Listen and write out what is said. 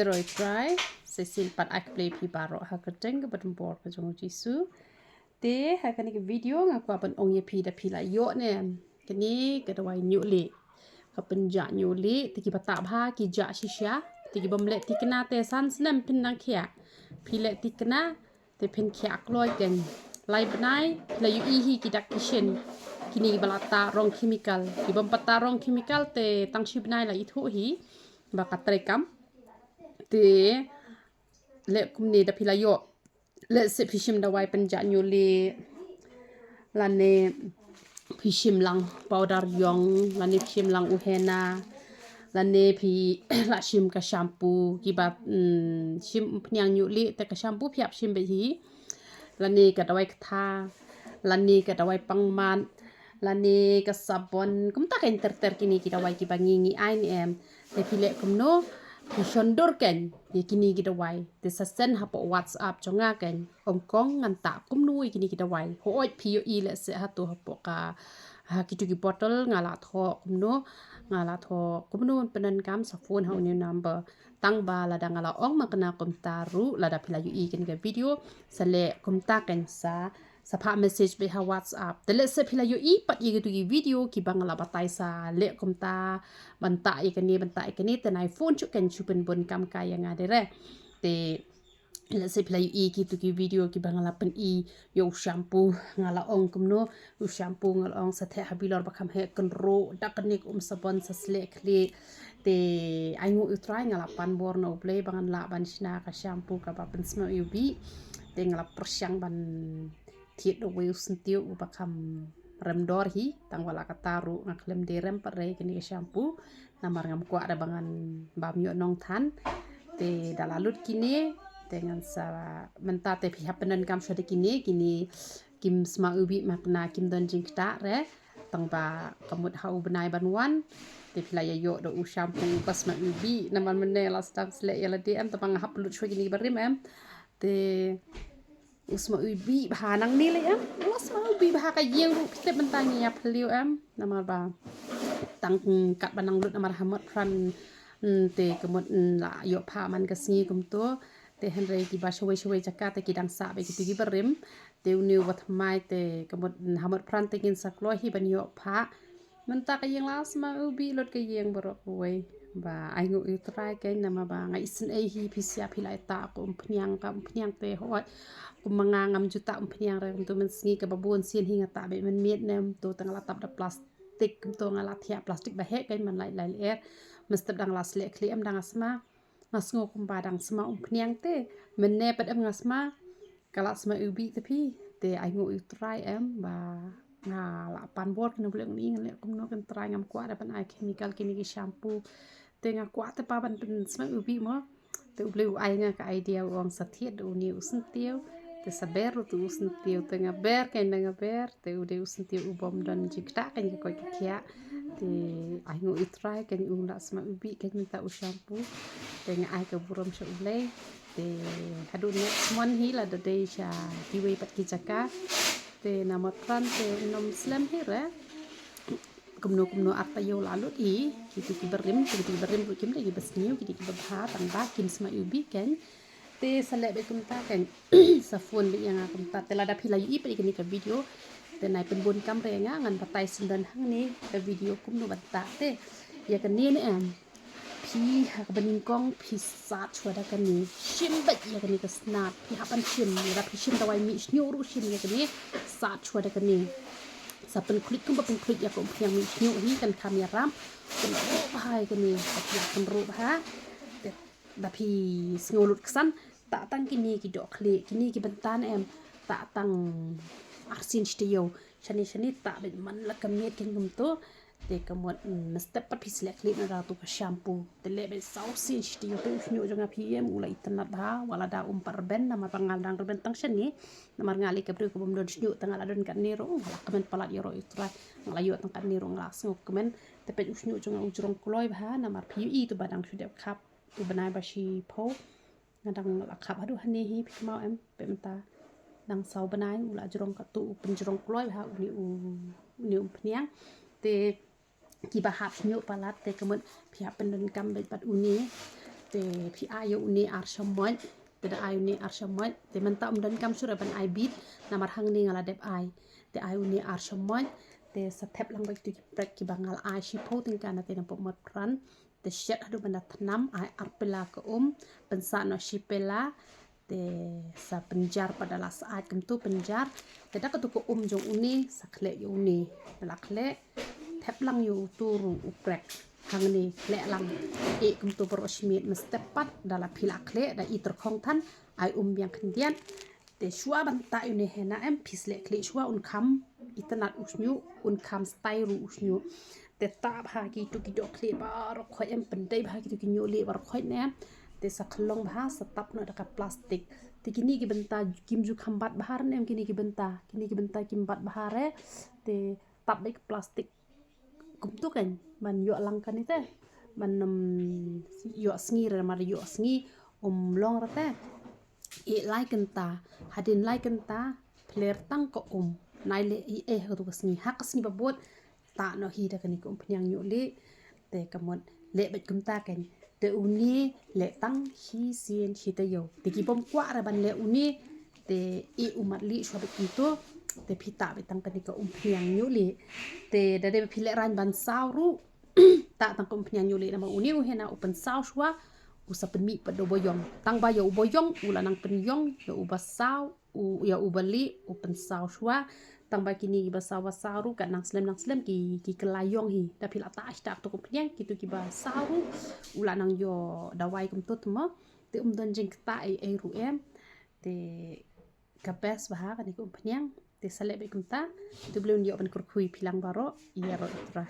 Rồi try sẽ xin bắt ác play pi baro ha cái trend cái button board cái trong jisu te ha cái video ngak qua bên ong ye pi da pi la yo nè cái này cái đầu nyu li cái bên ja nyu li thì cái bata ha cái ja shisha thì cái bom le thì cái na te san snam pin nang khia pi le thì cái na te pin khia kloi gen lai benai la yu i hi ki dak kishen kini balata rong chemical ki bom pata rong chemical te tang shi benai la i thu hi ba katrekam te le kumni da pilayo le se phishim da wai panja nyuli lane phishim lang powder yong lane phishim lang uhena lane phi la shim ka shampoo ki ba shim pnyang nyuli te ka shampoo phiap shim be hi lane ka da wai tha lane ka da wai pangman lane ka sabon kum ta ken ter kini ki da wai ki bangi ai ni em te phile kumno Shondor ken ye kini kita wai te sasen hapo WhatsApp chonga ken ongkong nganta kumnui kini kita wai ho oi pio i le se hatu hapo ka ha kitu ki bottle ngala tho kumno penan kam sa phone ha new number tang ba la dang ala ong makna kum taru la da pila yu i ken ke video sale kum ta ken sa sapa message be ha WhatsApp tele se pila yu i pat ye tu video ki bangala batai sa le kum ta banta ikani te nai phone chu ken chu pen bon kam ka yang ade re te le se pila yu i ki tu ki video ki bangala pen i yo shampoo ngala ong kumno yo shampoo ngala ong sa the habilor bakam he kan ro daknik sabon sa sle kle te aingu utrai ngala pan bor no play bangan la ban shna ka shampoo ka ba pen smo yu bi te ngala persyang ban thiet do we sentiu bakam remdor hi tang wala kataru ngaklem derem pare kini shampoo namar ngam kwa ada bangan bam yo nong than te dalalut kini dengan sa menta te pihak penan kam shode kini kim sma ubi makna kim don jing ta re tang ba kamut hau benai banwan te pilaya yo do shampoo pas ma ubi namar mene la staff sle yala dm tapang hap lut shwe kini barim em te usma ubi bahanang nili em usma ubi bahaka yeng ru pite bentang ya peliu em namar ba tang kat banang lut namar hamot pran te kemot la yo pha man ka singi kum to te henre ki ba shwe jaka te ki dang sa be ki gi barim te uniu wat mai te kemot hamot pran te kin saklo hi ban yo pha man ta ka yeng la usma ubi lot ka yeng borok we ba ai ngu utrai ke nama ba ngai sin ai hi phisia philai ta ko phnyang te hoi kumangangam juta phnyang re tu men singi ka babun sin hinga ta be men miet nem tu tang la tap da plastik tu ngala thia plastik ba he kai man lai er mesti dang las le kliem dang asma ngasngo kum ba dang sma phnyang te men ne pad em ngasma kala sma ubi te pi te ai ngu utrai em ba nga la pan bor kena boleh ni ngale kum no kan try ngam kwa da pan ai chemical kini ki shampoo te nga kwa te pa ban pen sma ubi mo te boleh ai nga ka idea wong sathiet do ni usen tiu te saber tu usen tiu te nga ber kai nga ber te ude usen tiu ubom dan jikta kan ko kia te ai ngu try kan ung sma ubi kan minta u shampoo te nga ai ka burom sha ulei te hadu next one hi la da day sha diwe pat ki jaka te nama tran te nom slam hira kumno apa yo lalu i kitu ki berim ru kim de besniu ki babha tang ba kim sma ubi kan te sale be kum ta kan sa phone be yang kum ta te la da phila i pe ni ka video te nai pen bon kam re nga ngan patai sindan hang ni ka video kum no batta te ya kan ni em pi ha ka bening kong pi sa chwa da kan ni shim ba ya kan ni ka snap pi ha pan shim ni da pi shim da wai mi shniu ru shim ya kan ni sa chwa da kan ni sa pen klik kum pen klik ya ko yang mi shniu hi kan kamera kan ro bahai kan ni ya kan ro ha da pi sngolut kesan tak tang kini ki dok klik kini ki bentan em tak tang arsin stio shani tak ben man la kamet kin gum to te kamot mesti pat pis lek klik na tu ka shampoo te le be sausin stio tu shniu jonga pm ula itna ba wala da par ben nama pangal dang ben tang shani namar ngali ka bru ko bom don shniu tang ala don kan nero wala kamen palat yoro itra ngala yo tang kan nero ngala sngok kamen te pe shniu jonga ujrong kloi ba namar pi tu badang shudep kap tu benai ba shi po ngadang la kap hadu hani hi pikmau em pe menta dang sau benai ula jrong ka tu penjrong kloi ha uni phniang te ki ba hap nyu palat te kemut pihak pendon kam bet pat uni te pi ayo uni arshamoy te da ayo ni arshamoy te menta dan kam sura ban ai bit namar hang ni ngala dep ai te ayo ni arshamoy te satep lang bak tu prek ki bangal ai shipo tingkana te nampo matran te shet hadu banda tanam ai arpela ke pensa no shipela te sa penjar pada saat kentu penjar te da ketu ko jong uni sakle yo uni lakle tep lang yo turu uprek hang ni le lang e kentu berosmit mestepat dalam pilakle da i terkong tan ai yang kendian te shua banta yo ne hena pisle kle shua kam itenat usnyu kam style usnyu te ta bha ki tu ki dok kle bar khoi pendai bha ki tu ki nyole bar khoi ne te saklong bha setap no dekat plastik te kini ki benta kim ju khambat bahar nem kini ki benta kimbat bahare te tap baik plastik kum tu kan man yo langkan ite man yo sngi mar yo sngi long rate e like kenta hadin like kenta player tang ko nai le e ho tu sngi hak sngi babot ta no hi da kani ko pnyang yo le te kamot le bet kum ta kan te uni le tang hi sien hi te yo te ki bom kwa ra ban le uni te i umat li shwa bet tu te pita betang kani ko pnyang yo le te da de pile ran ban sauru ta tang ko pnyang yo le na uni u hena open sau shwa usa penmi pada boyong tang ba yo boyong ula nang penyong yo uba sau ya ubali open sau shwa tang ba kini ba sawa saru kan nang slem ki kelayong hi da pila ta sta to kompnyang kitu ki ba saru ula nang yo dawai kum tot ma te don jing ta ai ru te kapes ba ha kan kompnyang te sale be kum ta tu belum yo ban kurkhui pilang baro iya ro tra